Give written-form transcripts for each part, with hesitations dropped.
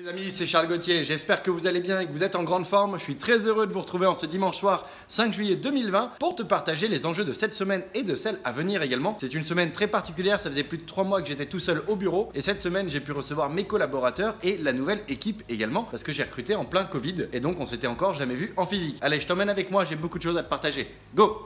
Les amis, c'est Charles Gauthier, j'espère que vous allez bien et que vous êtes en grande forme. Je suis très heureux de vous retrouver en ce dimanche soir 5 juillet 2020 pour te partager les enjeux de cette semaine et de celle à venir également. C'est une semaine très particulière, ça faisait plus de 3 mois que j'étais tout seul au bureau et cette semaine j'ai pu recevoir mes collaborateurs et la nouvelle équipe également parce que j'ai recruté en plein Covid et donc on s'était encore jamais vu en physique. Allez, je t'emmène avec moi, j'ai beaucoup de choses à te partager. Go!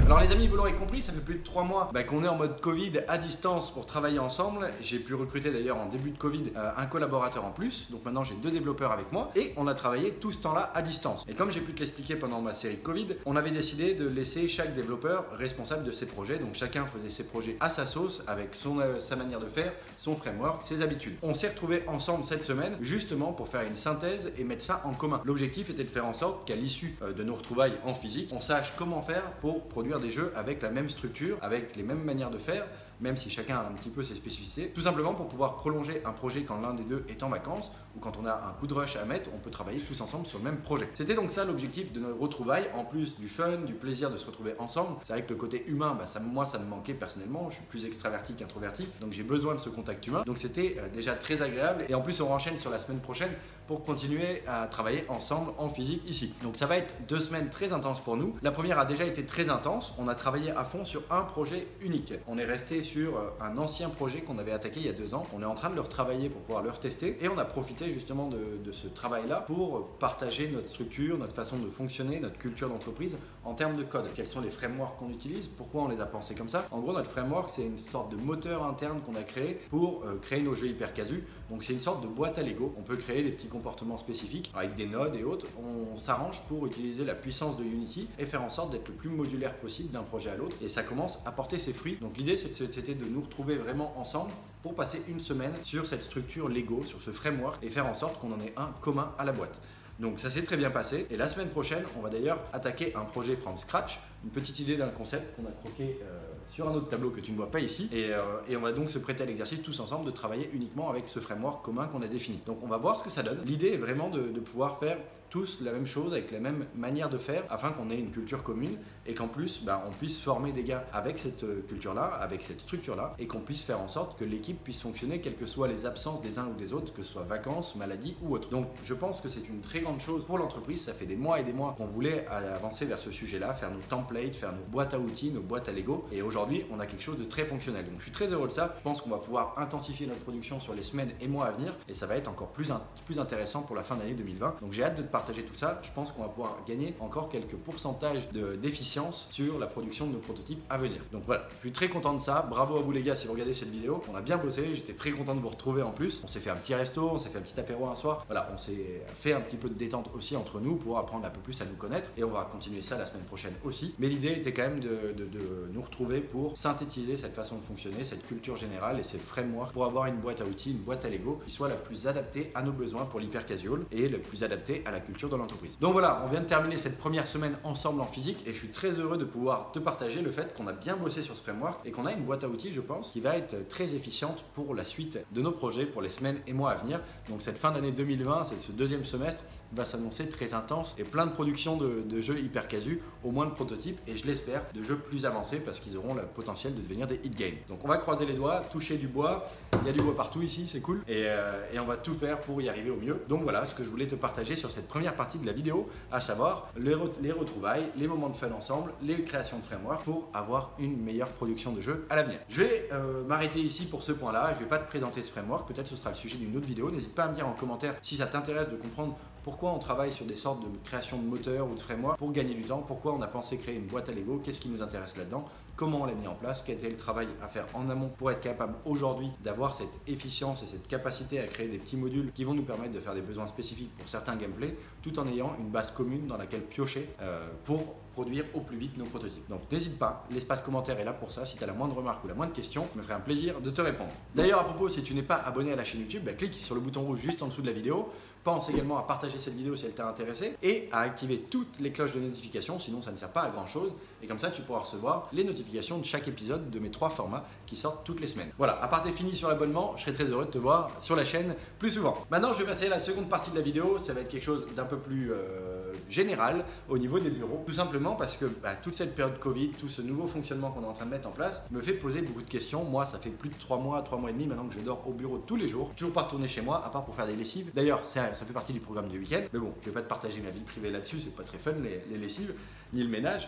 Alors les amis, vous l'aurez compris, ça fait plus de 3 mois qu'on est en mode Covid à distance pour travailler ensemble. J'ai pu recruter d'ailleurs en début de Covid un collaborateur en plus. Donc maintenant j'ai 2 développeurs avec moi et on a travaillé tout ce temps-là à distance. Et comme j'ai pu te l'expliquer pendant ma série Covid, on avait décidé de laisser chaque développeur responsable de ses projets. Donc chacun faisait ses projets à sa sauce avec sa manière de faire, son framework, ses habitudes. On s'est retrouvés ensemble cette semaine justement pour faire une synthèse et mettre ça en commun. L'objectif était de faire en sorte qu'à l'issue de nos retrouvailles en physique, on sache comment faire pour produire des jeux avec la même structure, avec les mêmes manières de faire, même si chacun a un petit peu ses spécificités, tout simplement pour pouvoir prolonger un projet quand l'un des deux est en vacances ou quand on a un coup de rush à mettre, on peut travailler tous ensemble sur le même projet. C'était donc ça l'objectif de nos retrouvailles, en plus du fun, du plaisir de se retrouver ensemble. C'est vrai que le côté humain, moi ça me manquait personnellement, je suis plus extraverti qu'introverti, donc j'ai besoin de ce contact humain, donc c'était déjà très agréable et en plus on enchaîne sur la semaine prochaine pour continuer à travailler ensemble en physique ici. Donc ça va être 2 semaines très intenses pour nous. La première a déjà été très intense, on a travaillé à fond sur un projet unique. On est resté sur un ancien projet qu'on avait attaqué il y a 2 ans. On est en train de le retravailler pour pouvoir le retester et on a profité justement de ce travail-là pour partager notre structure, notre façon de fonctionner, notre culture d'entreprise en termes de code. Quels sont les frameworks qu'on utilise, pourquoi on les a pensés comme ça. En gros, notre framework, c'est une sorte de moteur interne qu'on a créé pour créer nos jeux hyper casu. Donc c'est une sorte de boîte à Lego. On peut créer des petits comportements spécifiques avec des nodes et autres. On s'arrange pour utiliser la puissance de Unity et faire en sorte d'être le plus modulaire possible d'un projet à l'autre. Et ça commence à porter ses fruits. Donc l'idée, c'était de nous retrouver vraiment ensemble pour passer une semaine sur cette structure Lego, sur ce framework et faire en sorte qu'on en ait un commun à la boîte. Donc ça s'est très bien passé et la semaine prochaine on va d'ailleurs attaquer un projet from scratch, une petite idée d'un concept qu'on a croqué sur un autre tableau que tu ne vois pas ici et on va donc se prêter à l'exercice tous ensemble de travailler uniquement avec ce framework commun qu'on a défini. Donc on va voir ce que ça donne. L'idée est vraiment de pouvoir faire tous la même chose avec la même manière de faire afin qu'on ait une culture commune et qu'en plus on puisse former des gars avec cette culture là, avec cette structure là et qu'on puisse faire en sorte que l'équipe puisse fonctionner quelles que soient les absences des uns ou des autres, que ce soit vacances, maladies ou autre. Donc je pense que c'est une très grande chose pour l'entreprise. Ça fait des mois et des mois qu'on voulait avancer vers ce sujet là, faire nos templates, faire nos boîtes à outils, nos boîtes à Lego et aujourd'hui on a quelque chose de très fonctionnel. Donc je suis très heureux de ça. Je pense qu'on va pouvoir intensifier notre production sur les semaines et mois à venir et ça va être encore plus intéressant pour la fin d'année 2020. Donc j'ai hâte de te partager tout ça. Je pense qu'on va pouvoir gagner encore quelques pourcentages d'efficience sur la production de nos prototypes à venir. Donc voilà, je suis très content de ça. Bravo à vous les gars si vous regardez cette vidéo. On a bien bossé, j'étais très content de vous retrouver en plus. On s'est fait un petit resto, on s'est fait un petit apéro un soir. Voilà, on s'est fait un petit peu de détente aussi entre nous pour apprendre un peu plus à nous connaître et on va continuer ça la semaine prochaine aussi. Mais l'idée était quand même de nous retrouver pour synthétiser cette façon de fonctionner, cette culture générale et cette framework pour avoir une boîte à outils, une boîte à Lego qui soit la plus adaptée à nos besoins pour l'hyper casual et le plus adaptée à la culture de l'entreprise. Donc voilà, on vient de terminer cette première semaine ensemble en physique et je suis très heureux de pouvoir te partager le fait qu'on a bien bossé sur ce framework et qu'on a une boîte à outils, je pense, qui va être très efficiente pour la suite de nos projets pour les semaines et mois à venir. Donc cette fin d'année 2020, c'est ce 2e semestre va s'annoncer très intense et plein de production de jeux hyper casu, au moins de prototypes et je l'espère de jeux plus avancés parce qu'ils auront le potentiel de devenir des hit games. Donc on va croiser les doigts, toucher du bois, il y a du bois partout ici, c'est cool et on va tout faire pour y arriver au mieux. Donc voilà ce que je voulais te partager sur cette première partie de la vidéo, à savoir les retrouvailles, les moments de fun ensemble, les créations de framework pour avoir une meilleure production de jeux à l'avenir. Je vais m'arrêter ici pour ce point là, je vais pas te présenter ce framework, peut-être ce sera le sujet d'une autre vidéo, n'hésite pas à me dire en commentaire si ça t'intéresse de comprendre pourquoi on travaille sur des sortes de création de moteurs ou de framework pour gagner du temps, pourquoi on a pensé créer une boîte à Lego, qu'est-ce qui nous intéresse là-dedans, comment on l'a mis en place, quel était le travail à faire en amont pour être capable aujourd'hui d'avoir cette efficience et cette capacité à créer des petits modules qui vont nous permettre de faire des besoins spécifiques pour certains gameplays tout en ayant une base commune dans laquelle piocher pour produire au plus vite nos prototypes. Donc n'hésite pas, l'espace commentaire est là pour ça. Si tu as la moindre remarque ou la moindre question, je me ferai un plaisir de te répondre. D'ailleurs à propos, si tu n'es pas abonné à la chaîne YouTube, clique sur le bouton rouge juste en dessous de la vidéo. Pense également à partager cette vidéo si elle t'a intéressé et à activer toutes les cloches de notification, sinon ça ne sert pas à grand chose. et comme ça tu pourras recevoir les notifications de chaque épisode de mes 3 formats qui sortent toutes les semaines. Voilà, à part fini sur l'abonnement, je serai très heureux de te voir sur la chaîne plus souvent. Maintenant je vais passer à la seconde partie de la vidéo, ça va être quelque chose d'un peu plus général au niveau des bureaux, tout simplement parce que toute cette période Covid, tout ce nouveau fonctionnement qu'on est en train de mettre en place me fait poser beaucoup de questions. Moi ça fait plus de 3 mois et demi maintenant que je dors au bureau tous les jours, toujours pas retourner chez moi à part pour faire des lessives. D'ailleurs ça fait partie du programme du week-end, mais bon je vais pas te partager ma vie privée là-dessus, c'est pas très fun les lessives ni le ménage,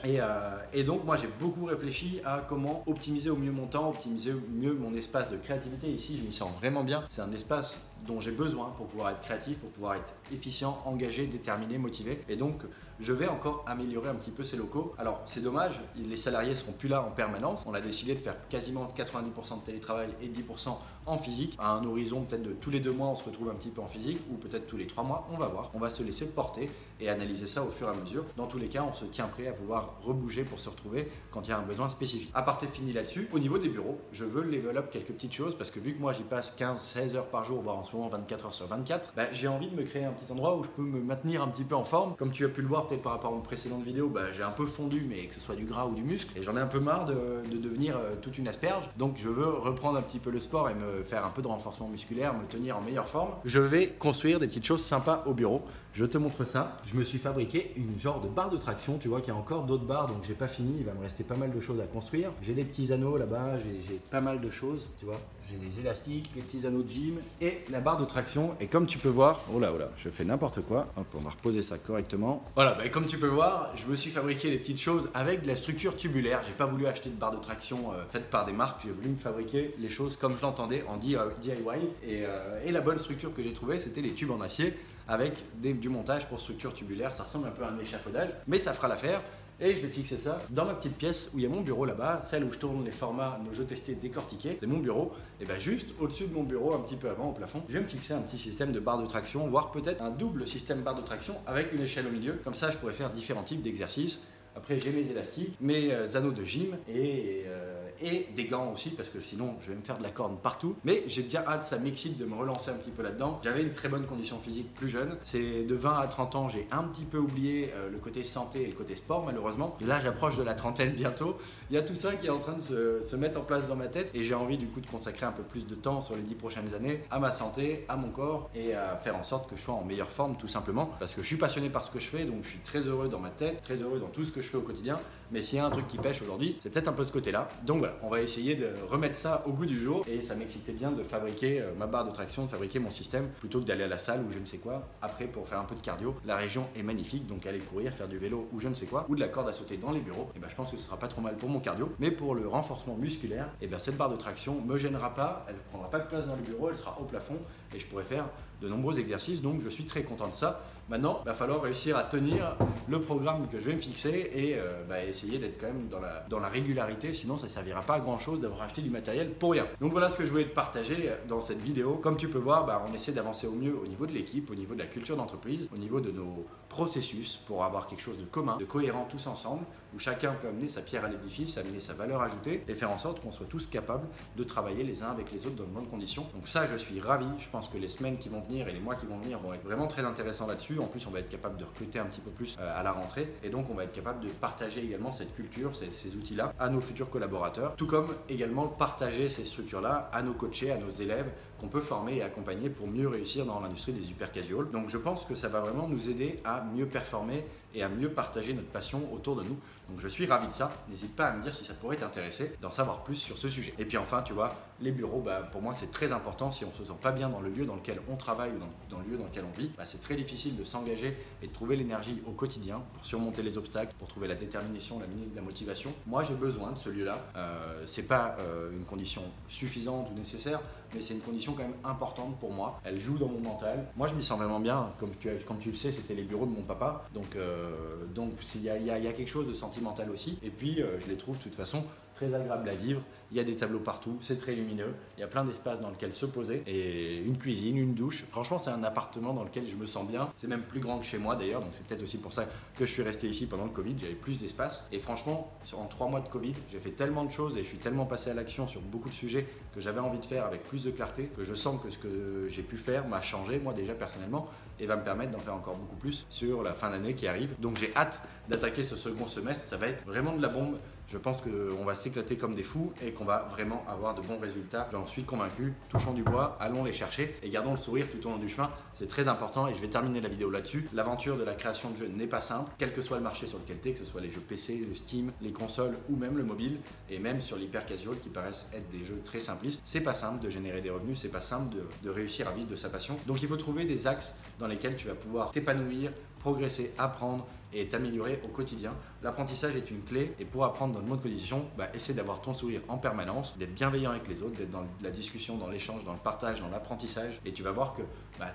et donc moi j'ai beaucoup réfléchi à comment optimiser au mieux mon temps, optimiser au mieux mon espace de créativité. Ici je m'y sens vraiment bien, c'est un espace dont j'ai besoin pour pouvoir être créatif, pour pouvoir être efficient, engagé, déterminé, motivé, et donc je vais encore améliorer un petit peu ces locaux. Alors c'est dommage, les salariés seront plus là en permanence, on a décidé de faire quasiment 90% de télétravail et 10% en physique, à un horizon peut-être de tous les 2 mois on se retrouve un petit peu en physique, ou peut-être tous les 3 mois, on va voir, on va se laisser porter et analyser ça au fur et à mesure. Dans tous les cas on se tient prêt à pouvoir rebouger pour se retrouver quand il y a un besoin spécifique. Aparté fini là-dessus, au niveau des bureaux, je veux level up quelques petites choses parce que vu que moi j'y passe 15-16 heures par jour, voire en ce moment 24 heures sur 24, j'ai envie de me créer un petit endroit où je peux me maintenir un petit peu en forme. Comme tu as pu le voir peut-être par rapport à mon précédente vidéo, j'ai un peu fondu, mais que ce soit du gras ou du muscle, et j'en ai un peu marre de devenir toute une asperge. Donc je veux reprendre un petit peu le sport et me faire un peu de renforcement musculaire, me tenir en meilleure forme. Je vais construire des petites choses sympas au bureau. Je te montre ça. Je me suis fabriqué une genre de barre de traction. Tu vois qu'il y a encore d'autres barres, donc j'ai pas fini. Il va me rester pas mal de choses à construire. J'ai des petits anneaux là-bas, j'ai pas mal de choses. Tu vois, j'ai les élastiques, les petits anneaux de gym et la barre de traction. Et comme tu peux voir, oh là, je fais n'importe quoi. Hop, on va reposer ça correctement. Voilà, comme tu peux voir, je me suis fabriqué les petites choses avec de la structure tubulaire. J'ai pas voulu acheter de barre de traction faite par des marques. J'ai voulu me fabriquer les choses comme je l'entendais en DIY. Et la bonne structure que j'ai trouvée, c'était les tubes en acier avec du montage pour structure tubulaire. Ça ressemble un peu à un échafaudage, mais ça fera l'affaire. Et je vais fixer ça dans ma petite pièce où il y a mon bureau là-bas, celle où je tourne les formats, nos jeux testés, décortiqués. C'est mon bureau. Et juste au-dessus de mon bureau, un petit peu avant au plafond, je vais me fixer un petit système de barre de traction, voire peut-être un double système barre de traction avec une échelle au milieu. Comme ça, je pourrais faire différents types d'exercices. Après, j'ai mes élastiques, mes anneaux de gym et des gants aussi, parce que sinon je vais me faire de la corne partout. Mais j'ai bien hâte, ça m'excite de me relancer un petit peu là-dedans. J'avais une très bonne condition physique plus jeune. C'est de 20 à 30 ans, j'ai un petit peu oublié le côté santé et le côté sport malheureusement. Là, j'approche de la trentaine bientôt. Il y a tout ça qui est en train de se mettre en place dans ma tête et j'ai envie du coup de consacrer un peu plus de temps sur les 10 prochaines années à ma santé, à mon corps et à faire en sorte que je sois en meilleure forme tout simplement. Parce que je suis passionné par ce que je fais, donc je suis très heureux dans ma tête, très heureux dans tout ce que je fais au quotidien. Mais s'il y a un truc qui pêche aujourd'hui, c'est peut-être un peu ce côté-là. Donc voilà, on va essayer de remettre ça au goût du jour. Et ça m'excitait bien de fabriquer ma barre de traction, de fabriquer mon système, plutôt que d'aller à la salle ou je ne sais quoi. Après, pour faire un peu de cardio, la région est magnifique. Donc aller courir, faire du vélo ou je ne sais quoi, ou de la corde à sauter dans les bureaux, et je pense que ce sera pas trop mal pour mon cardio. Mais pour le renforcement musculaire, cette barre de traction me gênera pas. Elle ne prendra pas de place dans le bureau, elle sera au plafond et je pourrai faire de nombreux exercices. Donc je suis très content de ça. Maintenant, il va falloir réussir à tenir le programme que je vais me fixer et essayer d'être quand même dans la régularité, sinon ça ne servira pas à grand chose d'avoir acheté du matériel pour rien. Donc voilà ce que je voulais te partager dans cette vidéo. Comme tu peux voir, on essaie d'avancer au mieux au niveau de l'équipe, au niveau de la culture d'entreprise, au niveau de nos processus pour avoir quelque chose de commun, de cohérent tous ensemble, où chacun peut amener sa pierre à l'édifice, amener sa valeur ajoutée et faire en sorte qu'on soit tous capables de travailler les uns avec les autres dans de bonnes conditions. Donc ça, je suis ravi. Je pense que les semaines qui vont venir et les mois qui vont venir vont être vraiment très intéressants là-dessus. En plus, on va être capable de recruter un petit peu plus à la rentrée et donc on va être capable de partager également cette culture, ces outils-là à nos futurs collaborateurs, tout comme également partager ces structures-là à nos coachés, à nos élèves qu'on peut former et accompagner pour mieux réussir dans l'industrie des hyper casual. Donc je pense que ça va vraiment nous aider à mieux performer et à mieux partager notre passion autour de nous. Donc je suis ravi de ça. N'hésite pas à me dire si ça pourrait t'intéresser d'en savoir plus sur ce sujet. Et puis enfin, tu vois, les bureaux, pour moi c'est très important. Si on se sent pas bien dans le lieu dans lequel on travaille ou dans le lieu dans lequel on vit, c'est très difficile de s'engager et de trouver l'énergie au quotidien pour surmonter les obstacles, pour trouver la détermination, la motivation. Moi j'ai besoin de ce lieu-là. C'est pas une condition suffisante ou nécessaire, mais c'est une condition quand même importante pour moi. Elle joue dans mon mental. Moi je m'y sens vraiment bien. Comme tu le sais, c'était les bureaux de mon papa. Donc il y a quelque chose de sentimental aussi. Et puis je les trouve de toute façon très agréable à vivre. Il y a des tableaux partout, c'est très lumineux, il y a plein d'espaces dans lesquels se poser et une cuisine, une douche. Franchement, c'est un appartement dans lequel je me sens bien. C'est même plus grand que chez moi d'ailleurs, donc c'est peut-être aussi pour ça que je suis resté ici pendant le Covid. J'avais plus d'espace et franchement, en 3 mois de Covid, j'ai fait tellement de choses et je suis tellement passé à l'action sur beaucoup de sujets que j'avais envie de faire avec plus de clarté, que je sens que ce que j'ai pu faire m'a changé, moi déjà personnellement, et va me permettre d'en faire encore beaucoup plus sur la fin d'année qui arrive. Donc j'ai hâte d'attaquer ce second semestre, ça va être vraiment de la bombe. Je pense qu'on va s'éclater comme des fous et qu'on va vraiment avoir de bons résultats. J'en suis convaincu. Touchons du bois, allons les chercher et gardons le sourire tout au long du chemin. C'est très important et je vais terminer la vidéo là-dessus. L'aventure de la création de jeux n'est pas simple, quel que soit le marché sur lequel tu es, que ce soit les jeux PC, le Steam, les consoles ou même le mobile, et même sur l'hyper casual qui paraissent être des jeux très simplistes. C'est pas simple de générer des revenus, c'est pas simple de réussir à vivre de sa passion. Donc il faut trouver des axes dans lesquels tu vas pouvoir t'épanouir, progresser, apprendre et t'améliorer au quotidien. L'apprentissage est une clé et pour apprendre dans de bonnes conditions, essaie d'avoir ton sourire en permanence, d'être bienveillant avec les autres, d'être dans la discussion, dans l'échange, dans le partage, dans l'apprentissage et tu vas voir que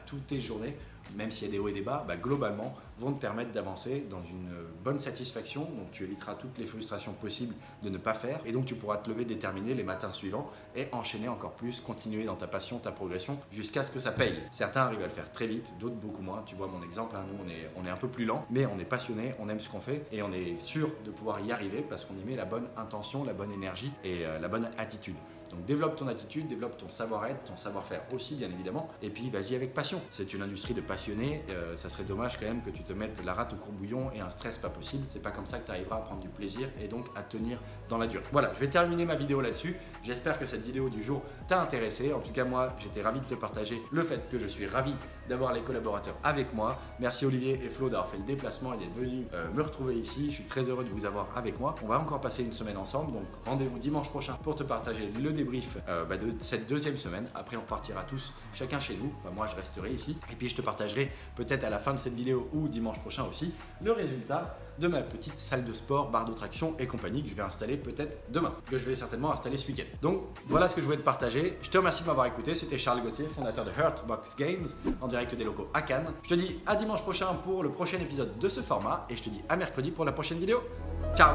toutes tes journées, même s'il y a des hauts et des bas, globalement vont te permettre d'avancer dans une bonne satisfaction. Donc tu éviteras toutes les frustrations possibles de ne pas faire et donc tu pourras te lever déterminé les matins suivants et enchaîner encore plus, continuer dans ta passion, ta progression jusqu'à ce que ça paye. Certains arrivent à le faire très vite, d'autres beaucoup moins. Tu vois mon exemple, nous on est un peu plus lent, mais on est passionné, on aime ce qu'on fait et on est sûr de pouvoir y arriver parce qu'on y met la bonne intention, la bonne énergie et la bonne attitude. Donc développe ton attitude, développe ton savoir-être, ton savoir-faire aussi bien évidemment et puis vas-y avec passion. C'est une industrie de passionnés, ça serait dommage quand même que tu te mettes la rate au courbouillon et un stress pas possible. C'est pas comme ça que tu arriveras à prendre du plaisir et donc à tenir dans la durée. Voilà, je vais terminer ma vidéo là-dessus. J'espère que cette vidéo du jour t'a intéressé. En tout cas moi j'étais ravi de te partager le fait que je suis ravi d'avoir les collaborateurs avec moi. Merci Olivier et Flo d'avoir fait le déplacement et d'être venus me retrouver ici. Je suis très heureux de vous avoir avec moi. On va encore passer une semaine ensemble, donc rendez-vous dimanche prochain pour te partager le débrief de cette deuxième semaine. Après on repartira tous chacun chez nous. Moi je resterai ici et puis je te partagerai peut-être à la fin de cette vidéo ou dimanche prochain aussi le résultat de ma petite salle de sport, barre de traction et compagnie que je vais installer peut-être demain, que je vais certainement installer ce week-end. Donc voilà ce que je voulais te partager. Je te remercie de m'avoir écouté. C'était Charles Gauthier, fondateur de Hurtbox Games en direct des locaux à Cannes. Je te dis à dimanche prochain pour le prochain épisode de ce format et je te dis à mercredi pour la prochaine vidéo. Ciao!